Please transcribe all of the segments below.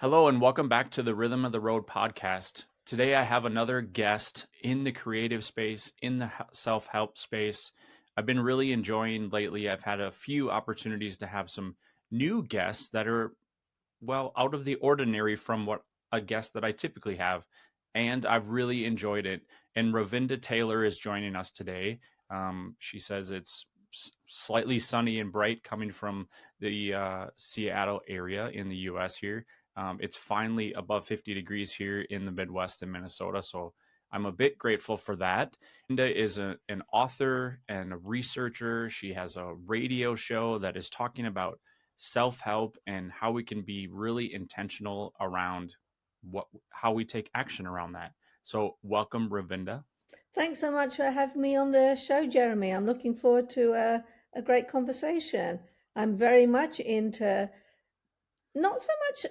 Hello, and welcome back to the Rhythm of the Road podcast. Today, I have another guest in the creative space, in the self help space. I've been really enjoying lately. I've had a few opportunities to have some new guests that are, well, out of the ordinary from what a guest that I typically have. And I've really enjoyed it. And Ravinder Taylor is joining us today. She says it's slightly sunny and bright coming from the Seattle area in the US here. It's finally above 50 degrees here in the Midwest in Minnesota. So I'm a bit grateful for that. Linda is an author and a researcher. She has a radio show that is talking about self help and how we can be really intentional around how we take action around that. So, welcome, Ravinda. Thanks so much for having me on the show, Jeremy. I'm looking forward to a great conversation. I'm very much into not so much,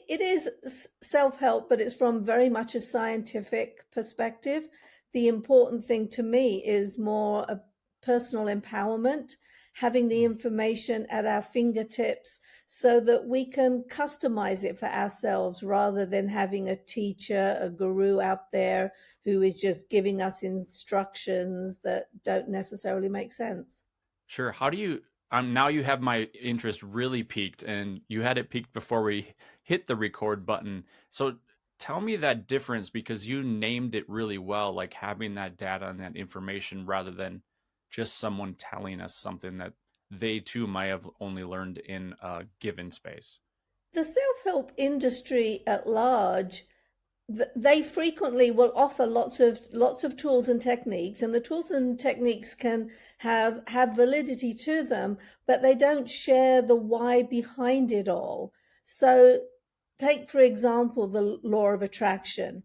it is self-help, but it's from very much a scientific perspective. The important thing to me is more a personal empowerment, having the information at our fingertips so that we can customize it for ourselves rather than having a teacher, a guru out there who is just giving us instructions that don't necessarily make sense. Sure. How do you, now you have my interest really peaked, and you had it peaked before we hit the record button. So, tell me that difference because you named it really well, like having that data and that information rather than just someone telling us something that they too might have only learned in a given space. The self-help industry at large, they frequently will offer lots of tools and techniques, and the tools and techniques can have validity to them, but they don't share the why behind it all. So take, for example, the law of attraction.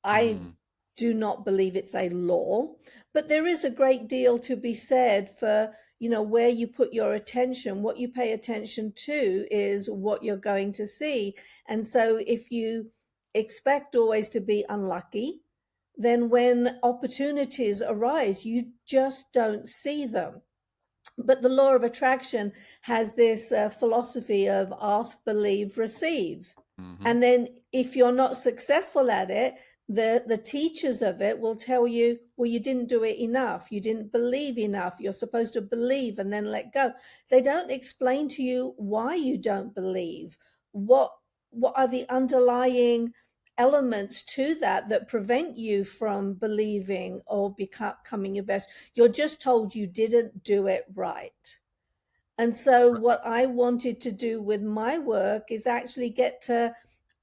I Mm, do not believe it's a law, but there is a great deal to be said for, where you put your attention. What you pay attention to is what you're going to see. And so if you expect always to be unlucky, then when opportunities arise, you just don't see them. But the law of attraction has this philosophy of ask, believe, receive. hmm. And then if you're not successful at it, the teachers of it will tell you, well, you didn't do it enough. You didn't believe enough. You're supposed to believe and then let go. They don't explain to you why you don't believe. What what are the underlying elements to that prevent you from believing or becoming your best? You're just told you didn't do it right. And so, what I wanted to do with my work is actually get to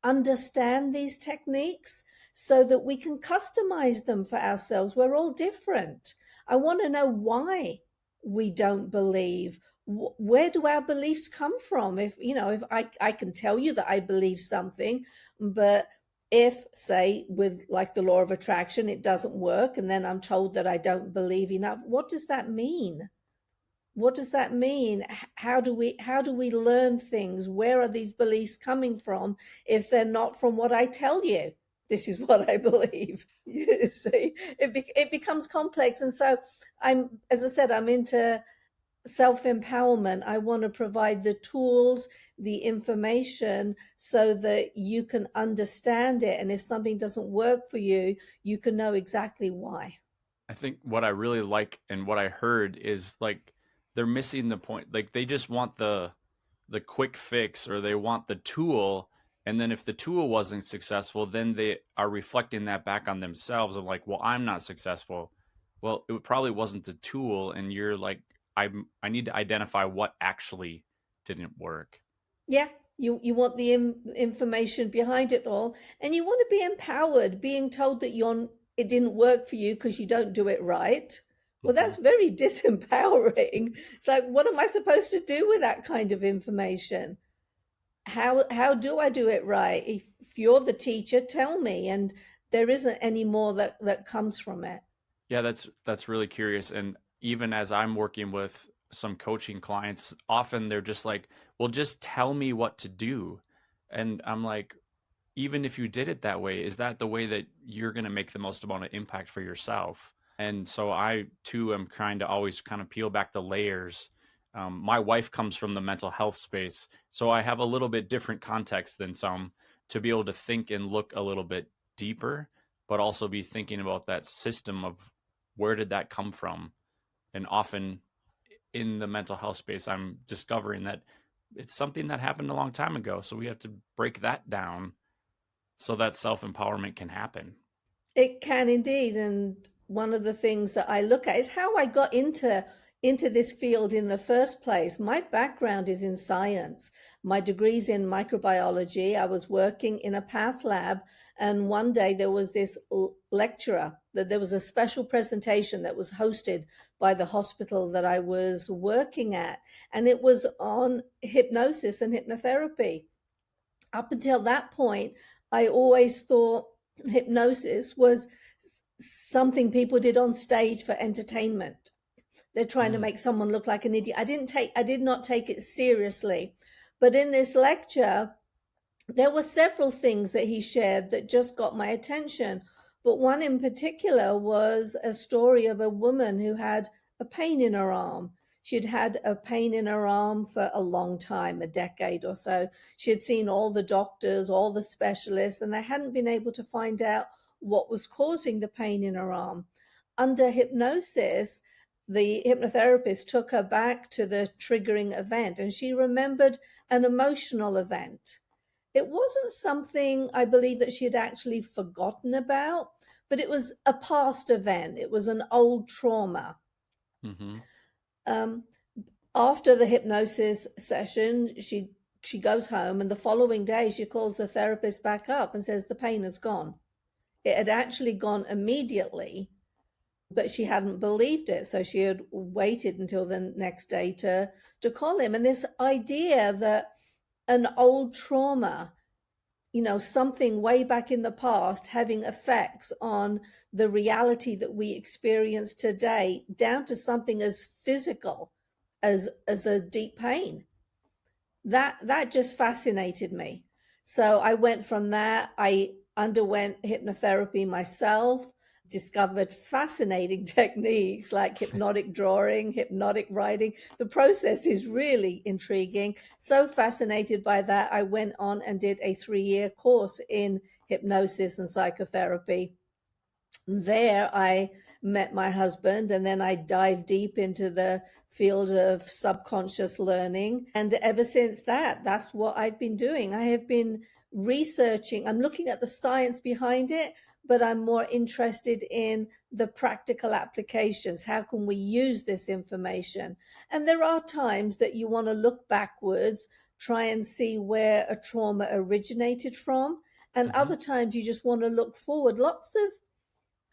understand these techniques so that we can customize them for ourselves. We're all different. I want to know why we don't believe. Where do our beliefs come from? If I can tell you that I believe something, but if, say, with like the law of attraction, it doesn't work, and then I'm told that I don't believe enough, what does that mean? What does that mean? How do we learn things? Where are these beliefs coming from if they're not from what I tell you? This is what I believe. You see, it becomes complex, and so as I said, I'm into self-empowerment. I want to provide the tools, the information so that you can understand it, and if something doesn't work for you, you can know exactly why. I think what I really like and what I heard is like they're missing the point. Like they just want the quick fix or they want the tool, and then if the tool wasn't successful, then they are reflecting that back on themselves of like, well, I'm not successful. Well, it probably wasn't the tool, and you're like, I need to identify what actually didn't work. Yeah, you want the information behind it all, and you want to be empowered. Being told that it didn't work for you because you don't do it right. Well, Hmm. that's very disempowering. It's like, what am I supposed to do with that kind of information? How do I do it right? If you're the teacher, tell me, and there isn't any more that comes from it. Yeah, that's really curious. And even as I'm working with some coaching clients, often they're just like, "Well, just tell me what to do." And I'm like, even if you did it that way, is that the way that you're going to make the most amount of impact for yourself? And so I too am trying to always kind of peel back the layers My wife comes from the mental health space, so I have a little bit different context than some to be able to think and look a little bit deeper, but also be thinking about that system of where did that come from? And often in the mental health space, I'm discovering that it's something that happened a long time ago. So we have to break that down so that self empowerment can happen. It can indeed, and one of the things that I look at is how I got into this field in the first place. My background is in science. My degree's in microbiology. I was working in a path lab, and one day there was this lecturer that there was a special presentation that was hosted by the hospital that I was working at, and it was on hypnosis and hypnotherapy. Up until that point, I always thought hypnosis was something people did on stage for entertainment. They're trying to Mm, make someone look like an idiot. I did not take it seriously. But in this lecture, there were several things that he shared that just got my attention. But one in particular was a story of a woman who had a pain in her arm. She'd had a pain in her arm for a long time, a decade or so. She had seen all the doctors, all the specialists, and they hadn't been able to find out what was causing the pain in her arm. Under hypnosis, the hypnotherapist took her back to the triggering event, and she remembered an emotional event. It wasn't something I believe that she had actually forgotten about, but it was a past event. It was an old trauma. mm-hmm. Um, After the hypnosis session, she goes home, and the following day she calls the therapist back up and says the pain has gone. It had actually gone immediately, but she hadn't believed it, so she had waited until the next day to call him. And this idea that an old trauma, something way back in the past having effects on the reality that we experience today, down to something as physical as a deep pain. That just fascinated me. So I went from that. I underwent hypnotherapy myself, discovered fascinating techniques like hypnotic drawing, hypnotic writing. The process is really intriguing. So fascinated by that, I went on and did a 3-year course in hypnosis and psychotherapy. There I met my husband, and then I dived deep into the field of subconscious learning. And ever since that's what I've been doing. I have been researching, I'm looking at the science behind it, but I'm more interested in the practical applications. How can we use this information? And there are times that you want to look backwards, try and see where a trauma originated from. And Mm-hmm. other times you just want to look forward.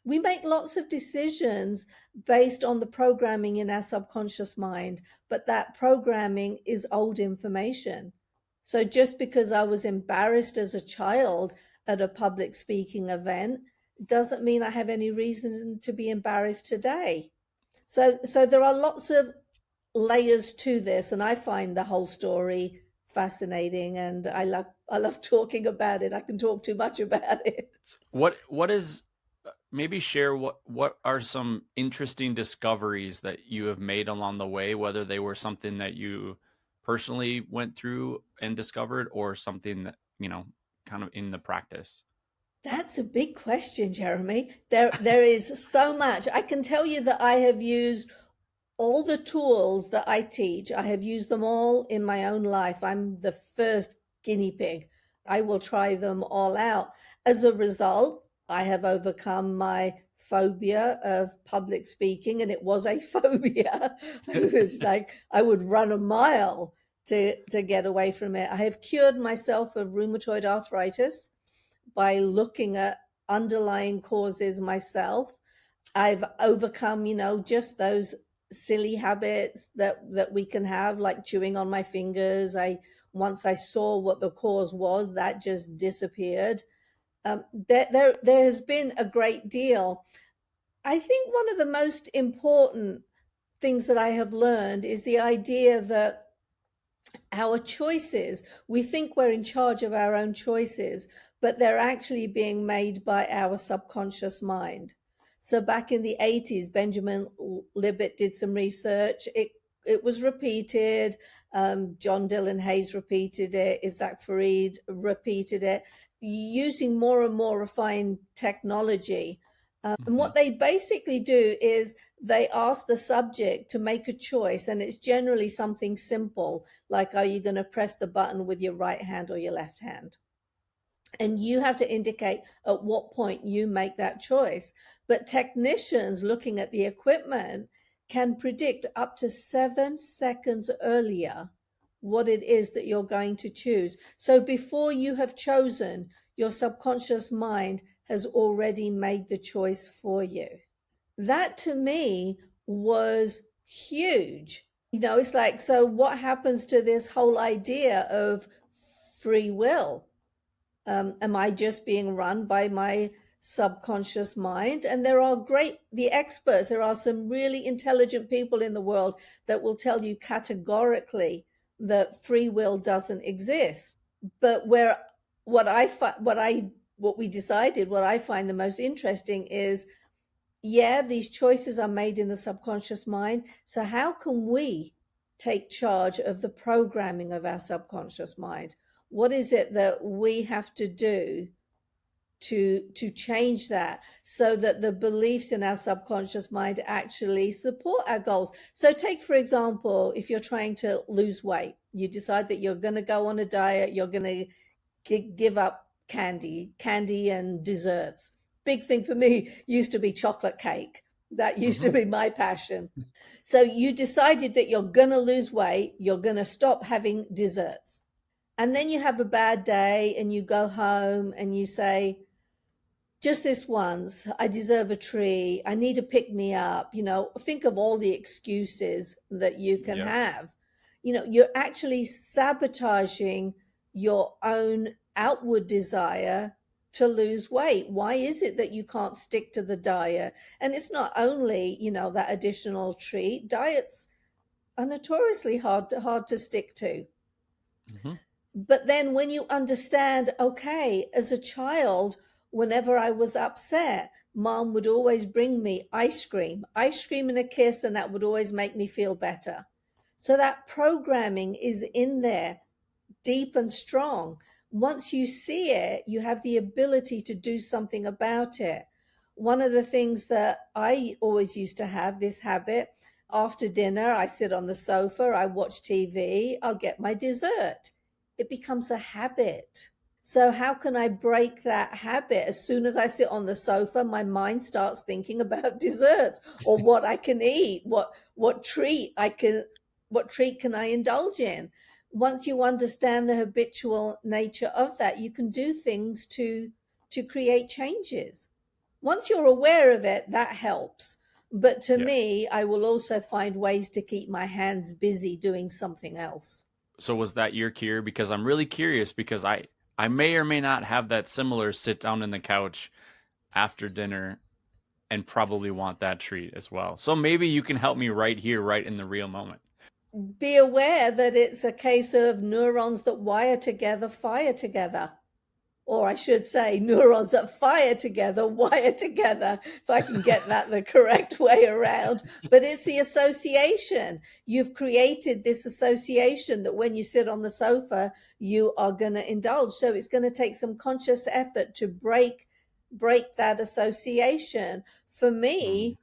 We make lots of decisions based on the programming in our subconscious mind, but that programming is old information. So just because I was embarrassed as a child at a public speaking event doesn't mean I have any reason to be embarrassed today. So there are lots of layers to this, and I find the whole story fascinating, and I love talking about it. I can talk too much about it. What is maybe share what are some interesting discoveries that you have made along the way, whether they were something that you personally went through and discovered or something that, kind of in the practice. That's a big question, Jeremy. There is so much. I can tell you that I have used all the tools that I teach. I have used them all in my own life. I'm the first guinea pig. I will try them all out. As a result, I have overcome my phobia of public speaking, and it was a phobia. It was like I would run a mile to get away from it. I have cured myself of rheumatoid arthritis by looking at underlying causes myself. I've overcome, just those silly habits that we can have, like chewing on my fingers. Once I saw what the cause was, that just disappeared. There has been a great deal. I think one of the most important things that I have learned is the idea that our choices, we think we're in charge of our own choices, but they're actually being made by our subconscious mind. So back in the 80s, Benjamin Libet did some research. it was repeated. John Dylan Hayes repeated it. Isaac Fareed repeated it, using more and more refined technology. And Hmm. what they basically do is they ask the subject to make a choice, and it's generally something simple, like, are you going to press the button with your right hand or your left hand? And you have to indicate at what point you make that choice. But technicians looking at the equipment can predict up to 7 seconds earlier what it is that you're going to choose. So before you have chosen, your subconscious mind has already made the choice for you. That to me was huge. It's like, so what happens to this whole idea of free will? Am I just being run by my subconscious mind? And the experts, there are some really intelligent people in the world that will tell you categorically that free will doesn't exist. But what I what we decided, what I find the most interesting is, yeah, these choices are made in the subconscious mind. So how can we take charge of the programming of our subconscious mind? What is it that we have to do to change that, so that the beliefs in our subconscious mind actually support our goals? So take, for example, if you're trying to lose weight, you decide that you're going to go on a diet, you're going to give up candy and desserts. Big thing for me used to be chocolate cake. That used to Hmm. be my passion. So you decided that you're going to lose weight, you're going to stop having desserts. And then you have a bad day and you go home and you say, just this once, I deserve a tree, I need to pick me up. Think of all the excuses that you can Yep. have. You're actually sabotaging your own outward desire to lose weight. Why is it that you can't stick to the diet? And it's not only, that additional treat. Diets are notoriously hard to stick to. Hmm. But then when you understand, okay, as a child, whenever I was upset, mom would always bring me ice cream and a kiss, and that would always make me feel better. So that programming is in there, deep and strong. Once you see it, you have the ability to do something about it. One of the things that I always used to have, this habit, after dinner, I sit on the sofa, I watch TV, I'll get my dessert. It becomes a habit. So how can I break that habit? As soon as I sit on the sofa, my mind starts thinking about desserts, or what I can eat, what treat can I indulge in? Once you understand the habitual nature of that, you can do things to create changes. Once you're aware of it, that helps. But to Yeah. me, I will also find ways to keep my hands busy doing something else. So was that your cure? Because I'm really curious because I may or may not have that similar sit down in the couch after dinner and probably want that treat as well. So maybe you can help me right here, right in the real moment. Be aware that it's a case of neurons that wire together fire together. Or I should say, neurons that fire together wire together, if I can get that the correct way around. But it's the association. You've created this association that when you sit on the sofa, you are going to indulge. So it's going to take some conscious effort to break that association. For Mm. me,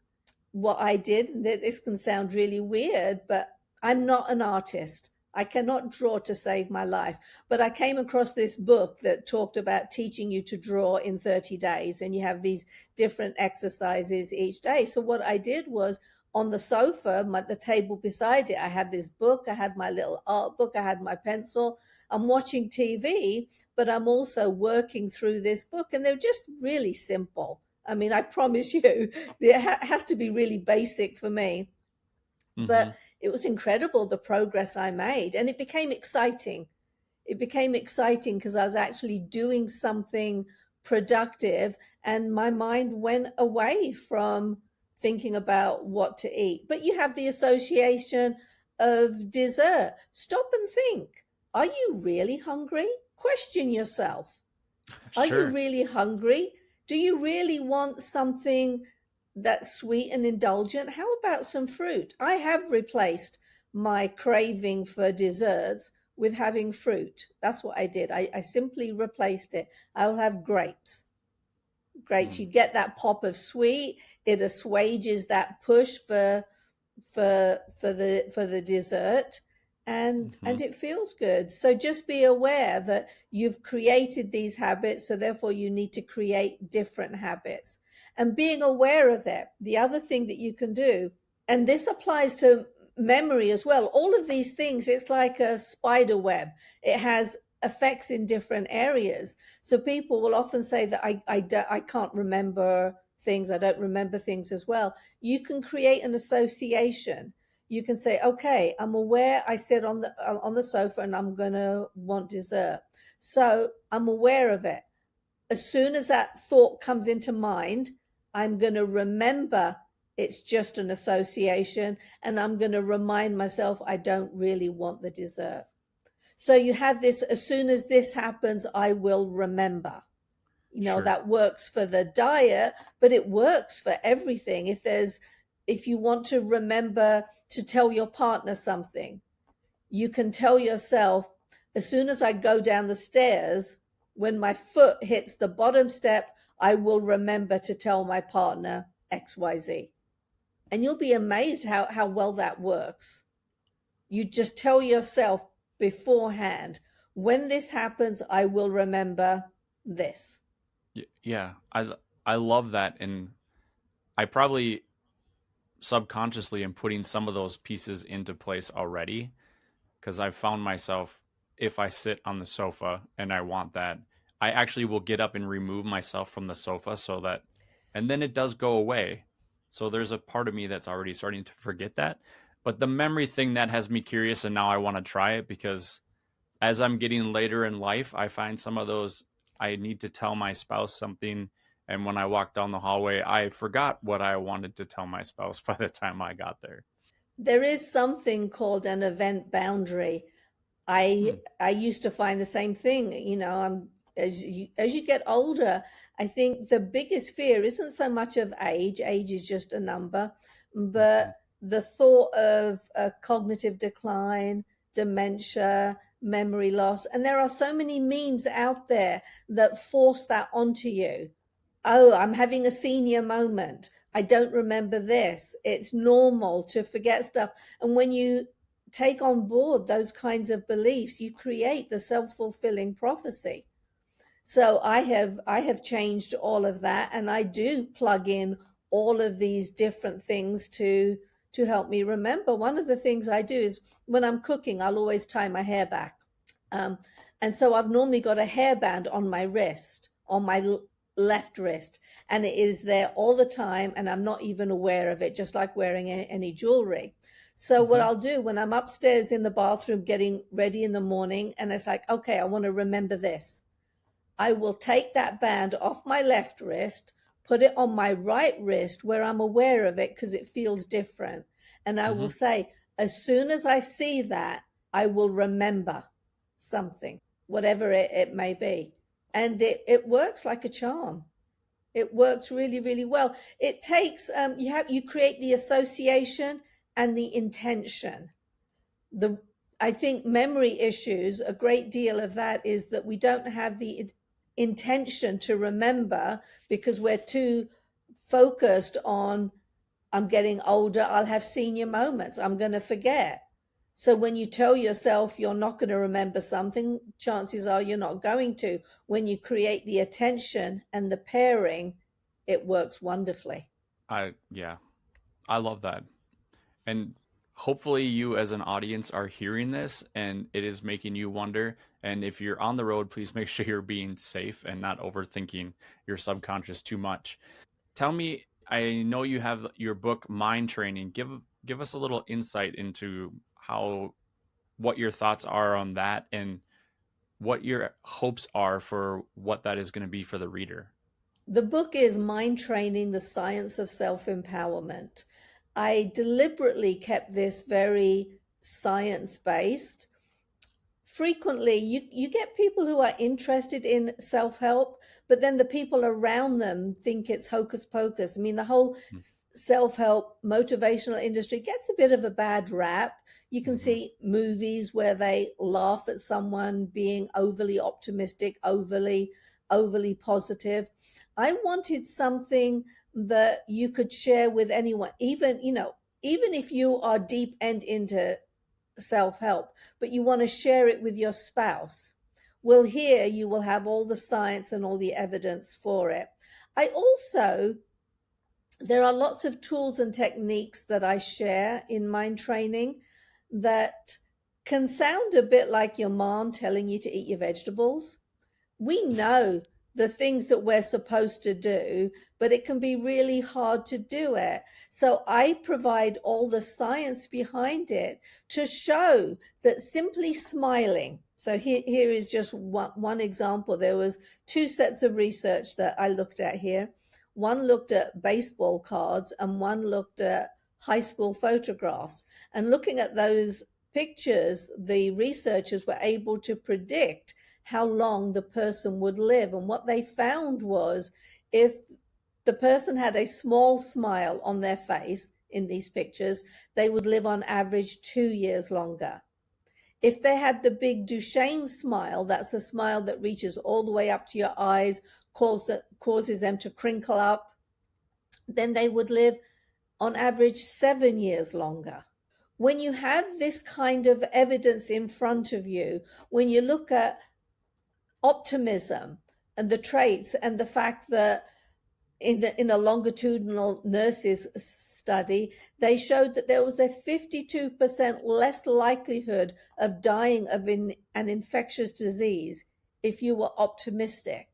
what I did, and this can sound really weird, but I'm not an artist. I cannot draw to save my life. But I came across this book that talked about teaching you to draw in 30 days, and you have these different exercises each day. So what I did was, on the sofa, the table beside it, I had this book, I had my little art book, I had my pencil. I'm watching TV, but I'm also working through this book, and they're just really simple. I mean, I promise you, it has to be really basic for me. Hmm. But it was incredible the progress I made, and it became exciting. It became exciting because I was actually doing something productive, and my mind went away from thinking about what to eat. But you have the association of dessert. Stop and think. Are you really hungry? Question yourself. Are you Sure. really hungry? Do you really want something that's sweet and indulgent? How about some fruit? I have replaced my craving for desserts with having fruit. That's what I did. I simply replaced it. I will have grapes. Grapes, Mm, you get that pop of sweet. It assuages that push for the dessert, mhm. and it feels good. So just be aware that you've created these habits, so therefore you need to create different habits. And being aware of it, the other thing that you can do, and this applies to memory as well, all of these things, it's like a spider web. It has effects in different areas. So people will often say that I can't remember things, I don't remember things as well. You can create an association. You can say, okay, I'm aware I sit on the sofa and I'm going to want dessert. So I'm aware of it. As soon as that thought comes into mind, I'm going to remember it's just an association, and I'm going to remind myself I don't really want the dessert. So you have this, as soon as this happens, I will remember. Sure. That works for the diet, but it works for everything. If you want to remember to tell your partner something, you can tell yourself, as soon as I go down the stairs, when my foot hits the bottom step, I will remember to tell my partner XYZ. And you'll be amazed how well that works. You just tell yourself beforehand, when this happens, I will remember this. Yeah, I love that, and I probably subconsciously am putting some of those pieces into place already because I've found myself, if I sit on the sofa and I want that, I actually will get up and remove myself from the sofa so that, and then it does go away. So there's a part of me that's already starting to forget that. But the memory thing, that has me curious, and now I want to try it because as I'm getting later in life, I find some of those, I need to tell my spouse something. And when I walk down the hallway, I forgot what I wanted to tell my spouse by the time I got there. There is something called an event boundary. I Hmm. I used to find the same thing. As you get older, I think the biggest fear isn't so much of age. Age is just a number, Hmm. but the thought of cognitive decline, dementia, memory loss, and there are so many memes out there that force that onto you. Oh, I'm having a senior moment. I don't remember this. It's normal to forget stuff. And when you take on board those kinds of beliefs, you create the self-fulfilling prophecy. So I have changed all of that, and I do plug in all of these different things to help me remember. One of the things I do is when I'm cooking, I'll always tie my hair back. Um, and so I've normally got a hairband on my wrist, on my left wrist, and it is there all the time, and I'm not even aware of it, just like wearing any jewelry. So what Hmm. I'll do when I'm upstairs in the bathroom getting ready in the morning, and it's like, okay, I want to remember this. I will take that band off my left wrist, put it on my right wrist where I'm aware of it because it feels different. And I will Hmm. say, as soon as I see that, I will remember something, whatever it may be. And it works like a charm. It works really, really well. It takes you create the association and the intention. The I think memory issues, a great deal of that is that we don't have the intention to remember because we're too focused on, I'm getting older, I'll have senior moments, I'm going to forget. So when you tell yourself you're not going to remember something, chances are you're not going to. When you create the attention and the pairing, it works wonderfully. Yeah, I love that. And hopefully, you as an audience are hearing this and it is making you wonder. And if you're on the road, please make sure you're being safe and not overthinking your subconscious too much. Tell me, I know you have your book, Mind Training. Give us a little insight into how, what your thoughts are on that and what your hopes are for what that is going to be for the reader. The book is Mind Training, the Science of Self-Empowerment. I deliberately kept this very science-based. Frequently, you get people who are interested in self-help, but then the people around them think it's hocus pocus. I mean, the whole Hmm. self-help motivational industry gets a bit of a bad rap. You can Hmm. see movies where they laugh at someone being overly optimistic, overly positive. I wanted something that you could share with anyone, even, even if you are deep end into self-help, but you want to share it with your spouse. Well, here you will have all the science and all the evidence for it. I also There are lots of tools and techniques that I share in mind training that can sound a bit like your mom telling you to eat your vegetables. We know the things that we're supposed to do, but it can be really hard to do it. So I provide all the science behind it to show that simply smiling. So here is just one example. There was two sets of research that I looked at here. One looked at baseball cards and one looked at high school photographs. And looking at those pictures, the researchers were able to predict how long the person would live. And what they found was if the person had a small smile on their face in these pictures, they would live on average 2 years longer. If they had the big Duchenne smile, that's a smile that reaches all the way up to your eyes, causes them to crinkle up, then they would live on average 7 years longer. When you have this kind of evidence in front of you, when you look at optimism and the traits and the fact that in a longitudinal nurses study, they showed that there was a 52% less likelihood of dying of an infectious disease if you were optimistic.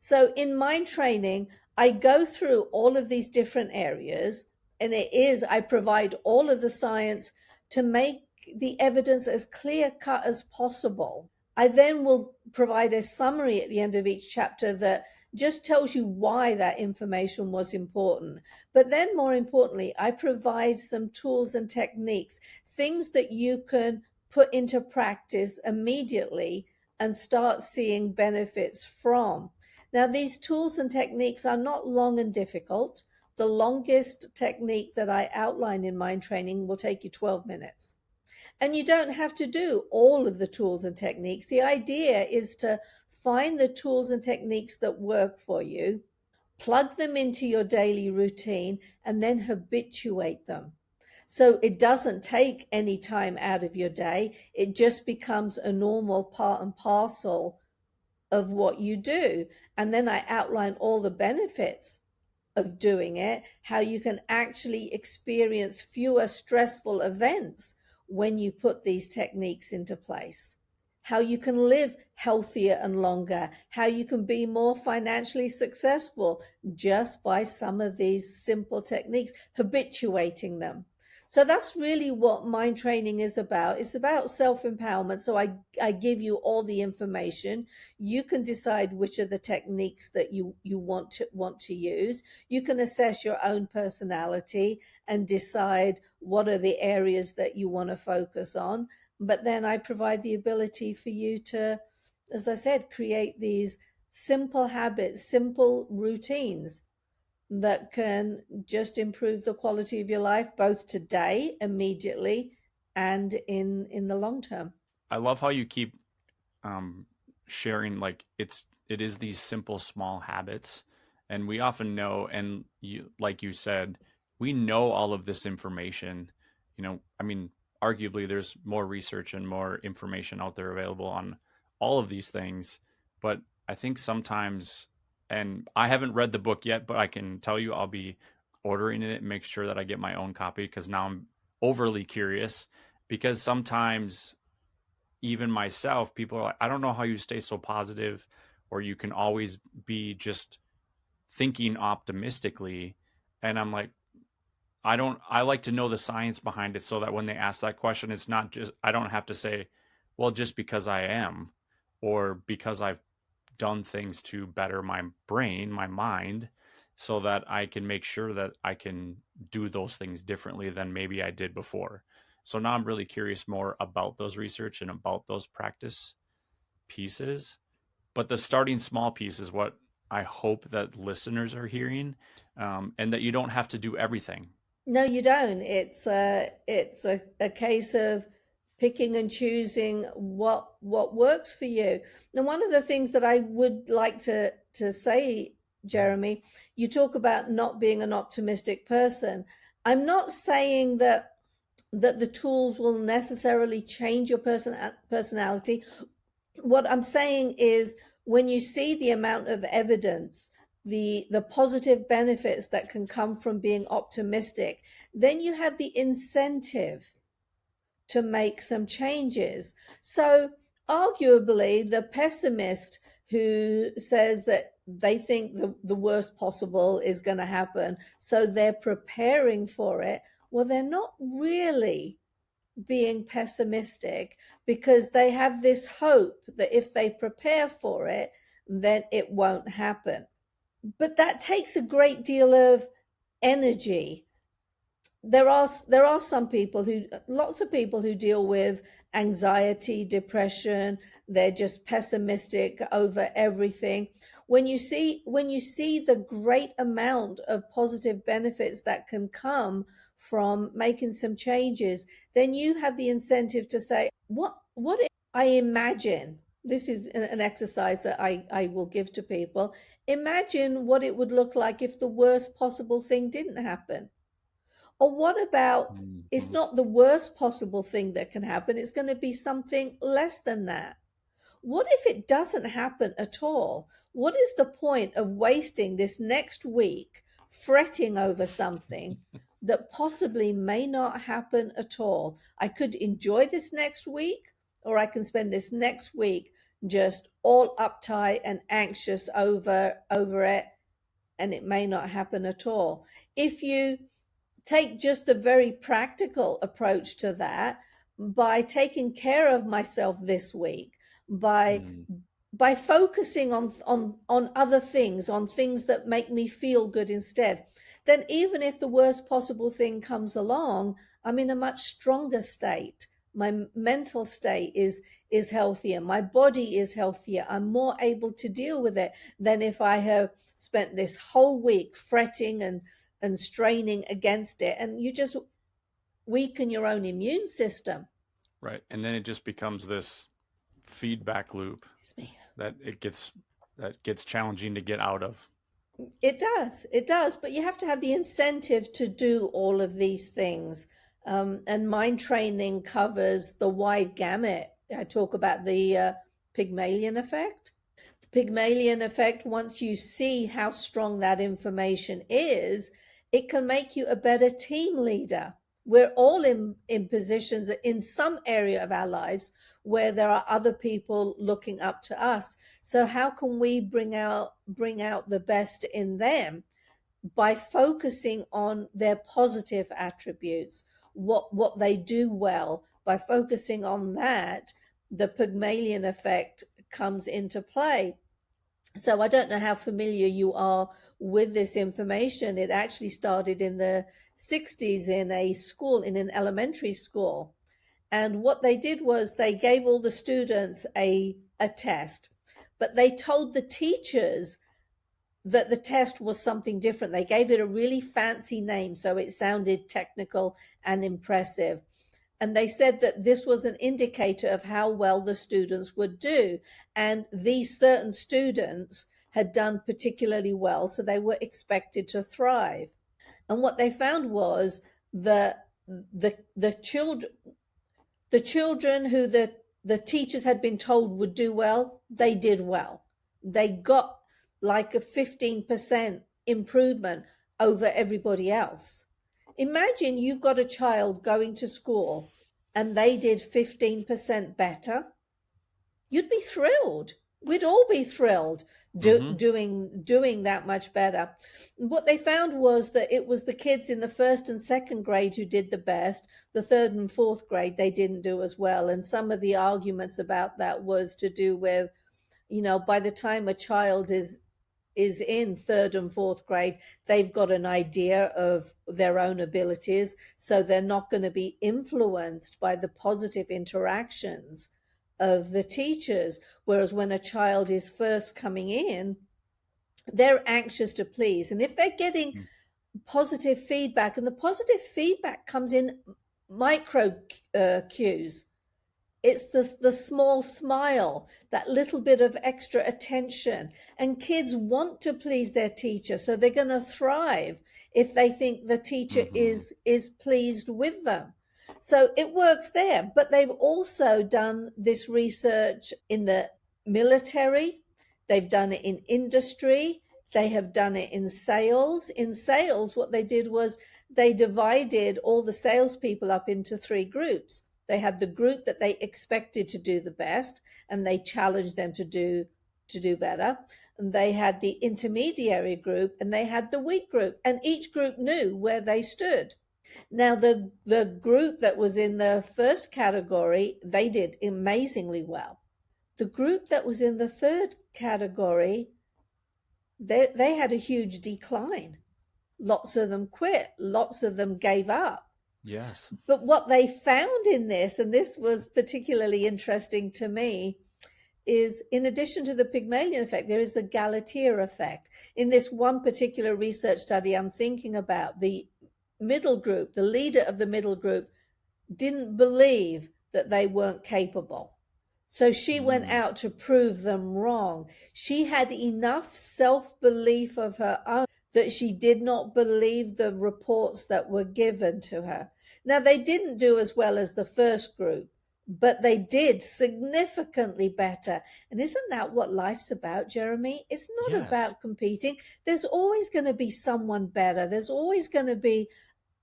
So in mind training, I go through all of these different areas, and I provide all of the science to make the evidence as clear cut as possible. I then will provide a summary at the end of each chapter that just tells you why that information was important. But then, more importantly, I provide some tools and techniques, things that you can put into practice immediately and start seeing benefits from. Now, these tools and techniques are not long and difficult. The longest technique that I outline in mind training will take you 12 minutes. And you don't have to do all of the tools and techniques. The idea is to find the tools and techniques that work for you, plug them into your daily routine, and then habituate them. So it doesn't take any time out of your day. It just becomes a normal part and parcel of what you do. And then I outline all the benefits of doing it, how you can actually experience fewer stressful events when you put these techniques into place, how you can live healthier and longer, how you can be more financially successful just by some of these simple techniques, habituating them. So that's really what mind training is about. It's about self-empowerment. So I give you all the information. You can decide which of the techniques that you want to use. You can assess your own personality and decide what are the areas that you want to focus on. But then I provide the ability for you to, as I said, create these simple habits, simple routines that can just improve the quality of your life, both today, immediately, and in the long term. I love how you keep um, sharing, like it is these simple small habits, and we often know, and you, like you said, we know all of this information. I mean, arguably there's more research and more information out there available on all of these things, but I think sometimes, and I haven't read the book yet, but I can tell you I'll be ordering it and make sure that I get my own copy because now I'm overly curious, because sometimes even myself, people are like, I don't know how you stay so positive, or you can always be just thinking optimistically. And I'm like, I like to know the science behind it so that when they ask that question, it's not just, I don't have to say, well, just because I am, or because I've done things to better my brain, my mind, so that I can make sure that I can do those things differently than maybe I did before. So now I'm really curious more about those research and about those practice pieces. But the starting small piece is what I hope that listeners are hearing, and that you don't have to do everything. No, you don't. It's a case of picking and choosing what works for you. And one of the things that I would like to say, Jeremy, you talk about not being an optimistic person. I'm not saying that the tools will necessarily change your personality. What I'm saying is when you see the amount of evidence, the positive benefits that can come from being optimistic, then you have the incentive to make some changes. So arguably the pessimist who says that they think the worst possible is going to happen, so they're preparing for it, well, they're not really being pessimistic, because they have this hope that if they prepare for it, then it won't happen. But that takes a great deal of energy. There are some people who, lots of people who deal with anxiety, depression. They're just pessimistic over everything. When you see the great amount of positive benefits that can come from making some changes, then you have the incentive to say, what if I imagine, this is an exercise that I will give to people, imagine what it would look like if the worst possible thing didn't happen. Or what about, it's Mhm. not the worst possible thing that can happen, it's going to be something less than that. What if it doesn't happen at all? What is the point of wasting this next week fretting over something that possibly may not happen at all? I could enjoy this next week, or I can spend this next week just all uptight and anxious over it, and it may not happen at all. If you take just the very practical approach to that, by taking care of myself this week, by Mm. by focusing on other things, on things that make me feel good instead, then even if the worst possible thing comes along, I'm in a much stronger state. My mental state is healthier, my body is healthier, I'm more able to deal with it than if I have spent this whole week fretting and straining against it, and you just weaken your own immune system. Right. And then it just becomes this feedback loop Excuse me. that that gets challenging to get out of. It does, but you have to have the incentive to do all of these things. And mind training covers the wide gamut. I talk about the Pygmalion effect. Pygmalion effect, once you see how strong that information is, it can make you a better team leader. We're all in positions in some area of our lives where there are other people looking up to us. So how can we bring out the best in them? By focusing on their positive attributes, what they do well. By focusing on that, the Pygmalion effect comes into play. So I don't know how familiar you are with this information. It actually started in the 60s in a school, in an elementary school. And what they did was they gave all the students a test, but they told the teachers that the test was something different. They gave it a really fancy name, so it sounded technical and impressive. And they said that this was an indicator of how well the students would do. And these certain students had done particularly well, so they were expected to thrive. And what they found was that the children who the teachers had been told would do well, they did well. They got like a 15% improvement over everybody else. Imagine you've got a child going to school and they did 15% better. You'd be thrilled. We'd all be thrilled Hmm. doing that much better. What they found was that it was the kids in the first and second grade who did the best. The third and fourth grade, they didn't do as well. And some of the arguments about that was to do with, by the time a child is in third and fourth grade, they've got an idea of their own abilities, so they're not going to be influenced by the positive interactions of the teachers. Whereas when a child is first coming in, They're anxious to please. And if they're getting Mm. positive feedback, and the positive feedback comes in micro cues, it's the small smile, that little bit of extra attention. And kids want to please their teacher, so they're going to thrive if they think the teacher Mm-hmm. is pleased with them. So it works there. But they've also done this research in the military, they've done it in industry, they have done it in sales. In sales, what they did was they divided all the salespeople up into three groups. They had the group that they expected to do the best, and they challenged them to do better. And they had the intermediary group, and they had the weak group, and each group knew where they stood. Now, the group that was in the first category, they did amazingly well. The group that was in the third category, they had a huge decline. Lots of them quit, lots of them gave up. Yes. But what they found in this, and this was particularly interesting to me, is in addition to the Pygmalion effect, there is the Galatea effect. In this one particular research study I'm thinking about, the middle group, the leader of the middle group, didn't believe that they weren't capable. So she went Mm. out to prove them wrong. She had enough self belief of her own that she did not believe the reports that were given to her. Now, they didn't do as well as the first group, but they did significantly better. And isn't that what life's about, Jeremy? It's not Yes. about competing. There's always going to be someone better, there's always going to be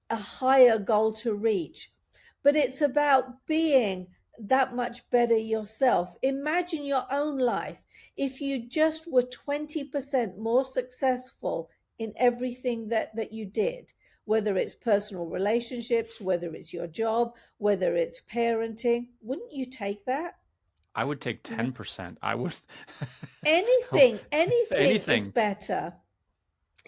a higher goal to reach. But it's about being that much better yourself. Imagine your own life. If you just were 20% more successful in everything that you did, whether it's personal relationships, whether it's your job, whether it's parenting, wouldn't you take that? I would take You know, 10%. I would. anything is Anything. better.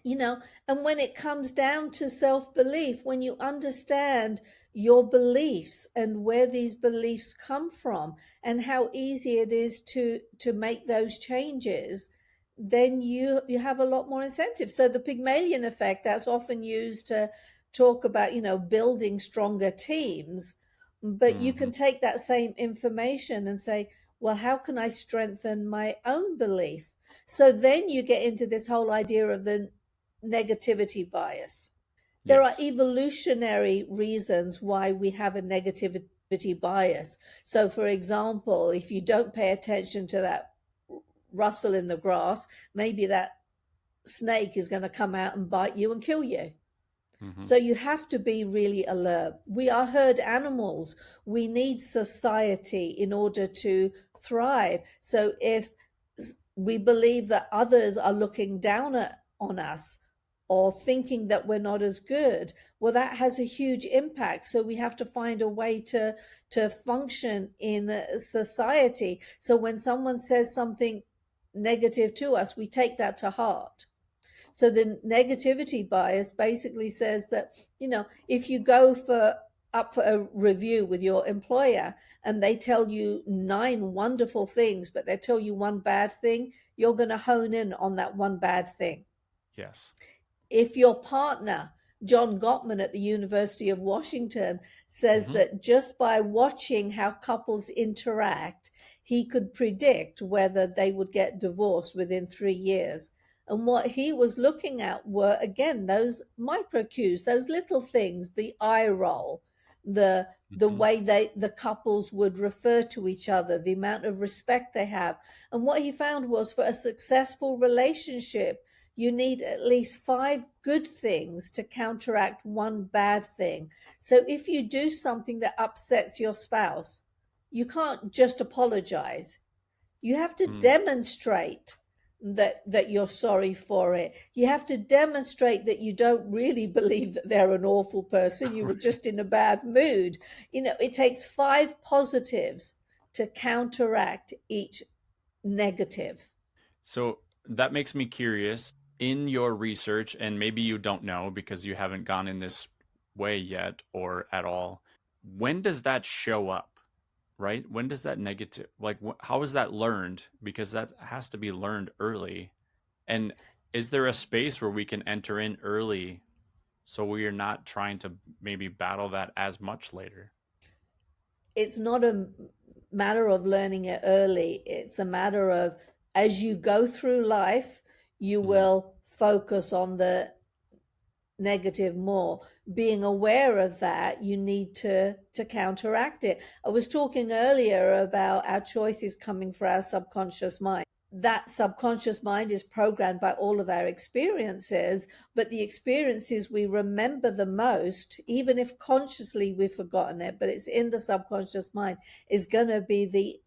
you know and when it comes down to self-belief, when you understand your beliefs and where these beliefs come from and how easy it is to make those changes, then you have a lot more incentive. So the Pygmalion effect, that's often used to talk about building stronger teams, but you Mm-hmm. can take that same information and say, well, how can I strengthen my own belief? So then you get into this whole idea of the negativity bias. There are Yes. evolutionary reasons why we have a negativity bias. So, for example, if you don't pay attention to that rustle in the grass, maybe that snake is going to come out and bite you and kill you. Mm-hmm. So you have to be really alert. We are herd animals. We need society in order to thrive. So if we believe that others are looking down on us or thinking that we're not as good, well, that has a huge impact. So we have to find a way to function in society. So when someone says something negative to us, we take that to heart. So the negativity bias basically says that, if you go for up for a review with your employer and they tell you nine wonderful things, but they tell you one bad thing, you're going to hone in on that one bad thing. Yes. If your partner, John Gottman at the University of Washington, says Mm-hmm. that just by watching how couples interact, he could predict whether they would get divorced within 3 years. And what he was looking at were, again, those micro cues, those little things, the eye roll, the Mm-hmm. way the couples would refer to each other, the amount of respect they have. And what he found was, for a successful relationship, you need at least five good things to counteract one bad thing. So if you do something that upsets your spouse, you can't just apologize. You have to Mm. demonstrate that you're sorry for it. You have to demonstrate that you don't really believe that they're an awful person. You were just in a bad mood. It takes five positives to counteract each negative. So that makes me curious in your research, and maybe you don't know because you haven't gone in this way yet or at all. When does that show up? Right? When does that negative, like, how is that learned? Because that has to be learned early. And Is there a space where we can enter in early so we are not trying to maybe battle that as much later? It's not a matter of learning it early. It's a matter of, as you go through life, you Mhm. will focus on the negative more. Being aware of that, you need to counteract it. I was talking earlier about our choices coming from our subconscious mind. That subconscious mind is programmed by all of our experiences, but the experiences we remember the most, even if consciously we've forgotten it, but it's in the subconscious mind, is going to be the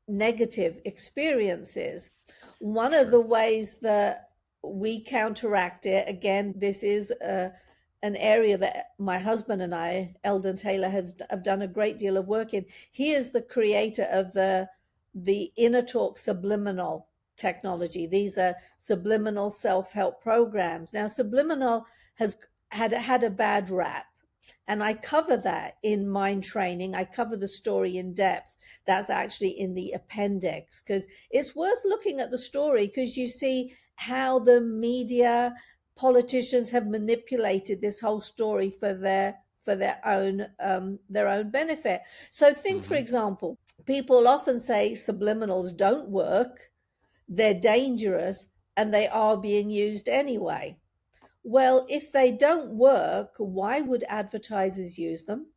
negative experiences. One of the Sure. ways that we counteract it, again, this is an area that my husband and I, Eldon Taylor, have done a great deal of work in. He is the creator of the Inner Talk subliminal technology. These are subliminal self-help programs. Now, subliminal has had a bad rap. And I cover that in mind training. I cover the story in depth. That's actually in the appendix, because it's worth looking at the story, because you see how the media, politicians have manipulated this whole story for their own benefit. So think, for Hmm. example, people often say subliminals don't work, they're dangerous, and they are being used anyway. Well, if they don't work, why would advertisers use them?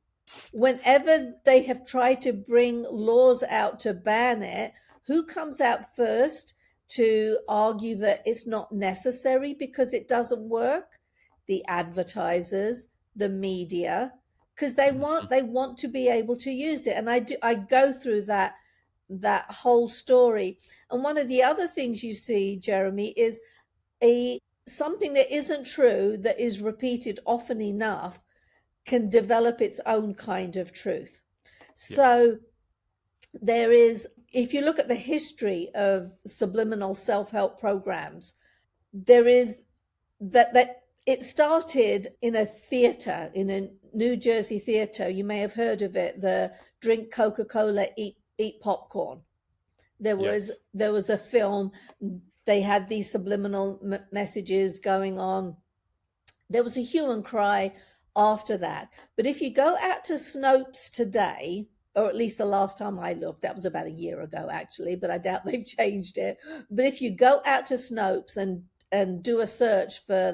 Whenever they have tried to bring laws out to ban it, who comes out first to argue that it's not necessary because it doesn't work? The advertisers, the media, because they want to be able to use it. And I go through that whole story. And one of the other things you see, Jeremy, is a something that isn't true, that is repeated often enough, can develop its own kind of truth. Yes. So there is, if you look at the history of subliminal self-help programs, there is that it started in a theater, in a New Jersey theater. You may have heard of it, the drink Coca-Cola, eat popcorn. there was Yes. there was a film. They had these subliminal messages going on. There was a hue and cry after that. But if you go out to Snopes today, or at least the last time I looked, that was about a year ago actually, but I doubt they've changed it. But if you go out to Snopes and do a search for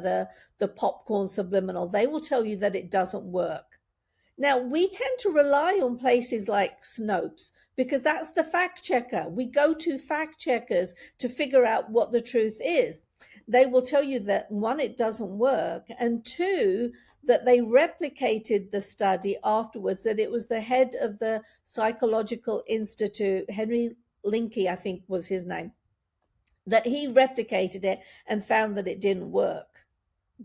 the popcorn subliminal, they will tell you that it doesn't work. Now, we tend to rely on places like Snopes because that's the fact checker. We go to fact checkers to figure out what the truth is. They will tell you that one, it doesn't work, and two, that they replicated the study afterwards, that it was the head of the Psychological Institute, Henry Linky, I think was his name, that he replicated it and found that it didn't work.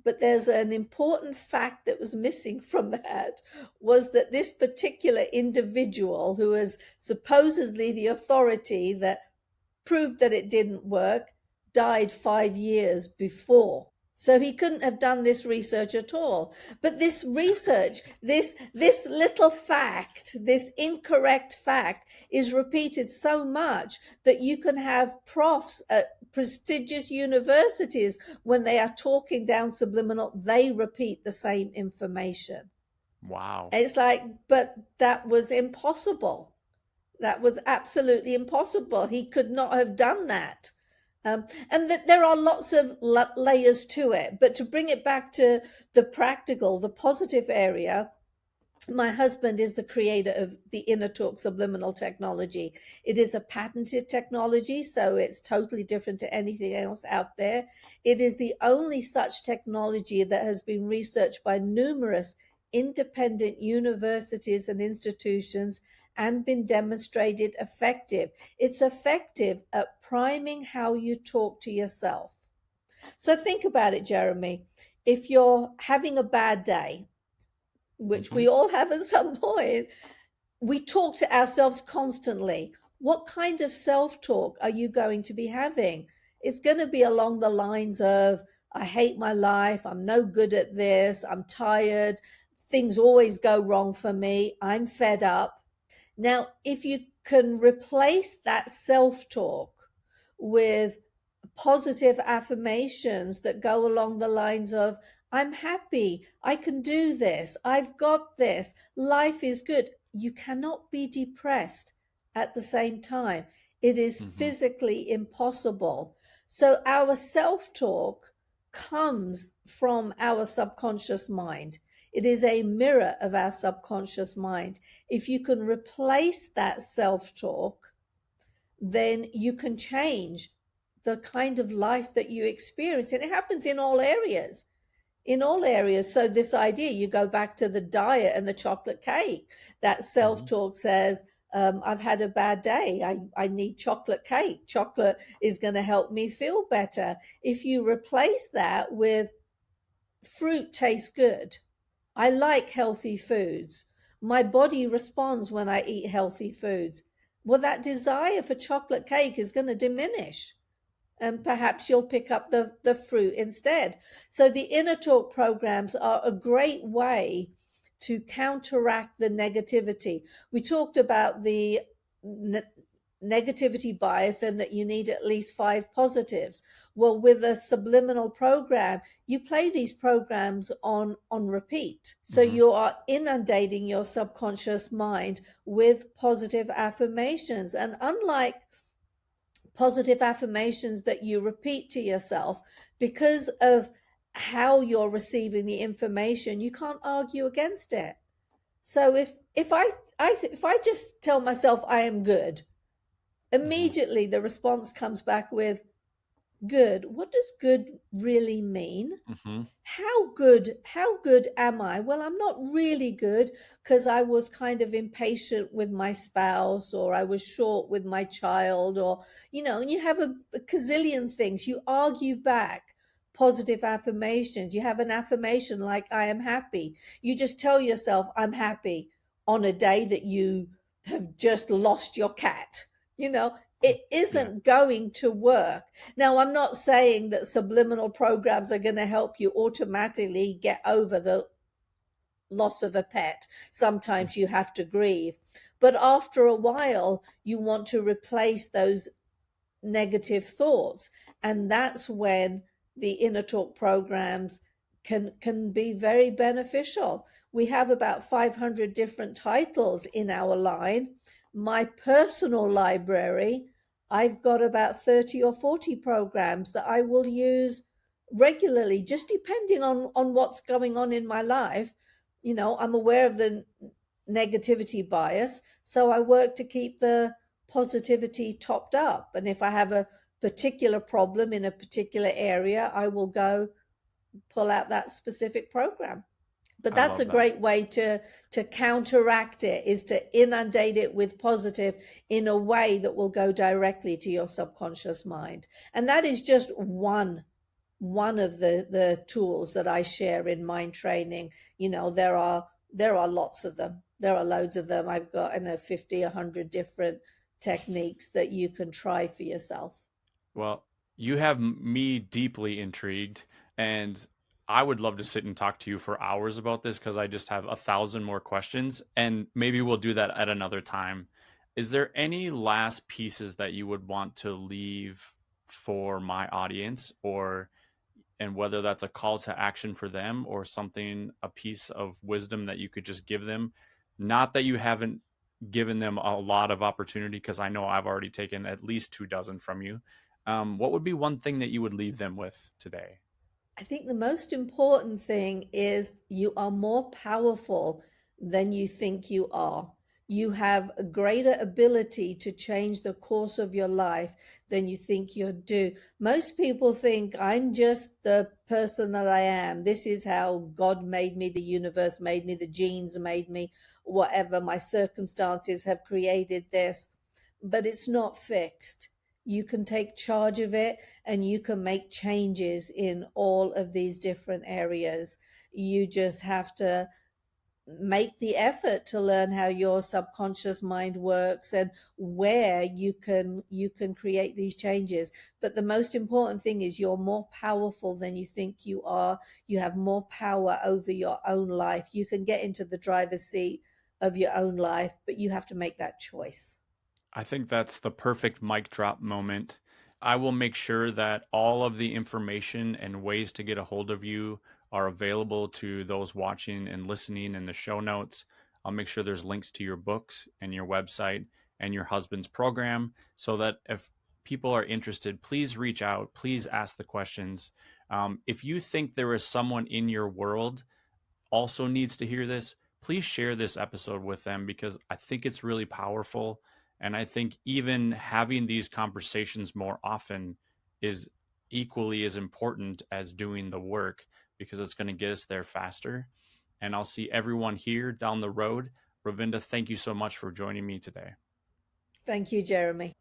But there's an important fact that was missing from that, was that this particular individual, who was supposedly the authority that proved that it didn't work, died 5 years before. So he couldn't have done this research at all. But this research, this little fact, this incorrect fact, is repeated so much that you can have profs at prestigious universities, when they are talking down subliminal, they repeat the same information. Wow. It's like, but that was impossible. That was absolutely impossible. He could not have done that. And that there are lots of layers to it. But to bring it back to the practical, the positive area, my husband is the creator of the Inner Talk subliminal technology. It is a patented technology, so it's totally different to anything else out there. It is the only such technology that has been researched by numerous independent universities and institutions and been demonstrated effective. It's effective at priming how you talk to yourself. So think about it, Jeremy. If you're having a bad day, which Hmm. we all have at some point, we talk to ourselves constantly. What kind of self talk are you going to be having? It's going to be along the lines of, I hate my life. I'm no good at this. I'm tired. Things always go wrong for me. I'm fed up. Now, if you can replace that self talk with positive affirmations that go along the lines of, I'm happy, I can do this, I've got this, life is good. You cannot be depressed at the same time. It is Hmm. physically impossible. So our self-talk comes from our subconscious mind. It is a mirror of our subconscious mind. If you can replace that self-talk, then you can change the kind of life that you experience. And it happens in all areas, in all areas. So this idea, you go back to the diet and the chocolate cake, that Hmm. self-talk says, I've had a bad day. I need chocolate cake. Chocolate is going to help me feel better. If you replace that with fruit tastes good, I like healthy foods, my body responds when I eat healthy foods, well, that desire for chocolate cake is going to diminish, and perhaps you'll pick up the fruit instead. So the inner talk programs are a great way to counteract the negativity. We talked about the negativity bias and that you need at least 5 positives. Well, with a subliminal program, you play these programs on repeat. So Hmm. you are inundating your subconscious mind with positive affirmations. And unlike positive affirmations that you repeat to yourself, because of how you're receiving the information, you can't argue against it. So if I just tell myself I am good, Hmm. immediately the response comes back with good. What does good really mean? Hmm. How good am I? Well, I'm not really good because I was kind of impatient with my spouse, or I was short with my child, or and you have a gazillion things. You argue back positive affirmations. You have an affirmation like I am happy. You just tell yourself I'm happy on a day that you have just lost your cat. It Yeah. isn't going to work. Now, I'm not saying that subliminal programs are going to help you automatically get over the loss of a pet. Sometimes you have to grieve. But after a while, you want to replace those negative thoughts. And that's when the inner talk programs can be very beneficial. We have about 500 different titles in our line. My personal library, I've got about 30 or 40 programs that I will use regularly, just depending on what's going on in my life. I'm aware of the negativity bias, so I work to keep the positivity topped up. And if I have a particular problem in a particular area, I will go pull out that specific program. But I that's a love that. great way to counteract it, is to inundate it with positive in a way that will go directly to your subconscious mind. And that is just one of the tools that I share in mind training. There are lots of them. There are loads of them. I've got 50, 100 different techniques that you can try for yourself. Well, you have me deeply intrigued, and I would love to sit and talk to you for hours about this because I just have 1,000 more questions, and maybe we'll do that at another time. Is there any last pieces that you would want to leave for my audience, or and whether that's a call to action for them or something, a piece of wisdom that you could just give them? Not that you haven't given them a lot of opportunity, because I know I've already taken at least 2 dozen from you. What would be one thing that you would leave them with today? I think the most important thing is you are more powerful than you think you are. You have a greater ability to change the course of your life than you think you do. Most people think I'm just the person that I am. This is how God made me, the universe made me, the genes made me, whatever. My circumstances have created this, but it's not fixed. You can take charge of it and you can make changes in all of these different areas. You just have to make the effort to learn how your subconscious mind works and where you can create these changes. But the most important thing is you're more powerful than you think you are. You have more power over your own life. You can get into the driver's seat of your own life, but you have to make that choice. I think that's the perfect mic drop moment. I will make sure that all of the information and ways to get a hold of you are available to those watching and listening in the show notes. I'll make sure there's links to your books and your website and your husband's program so that if people are interested, please reach out, please ask the questions. If you think there is someone in your world also needs to hear this, please share this episode with them because I think it's really powerful. And I think even having these conversations more often is equally as important as doing the work because it's going to get us there faster. And I'll see everyone here down the road. Ravinda, thank you so much for joining me today. Thank you, Jeremy.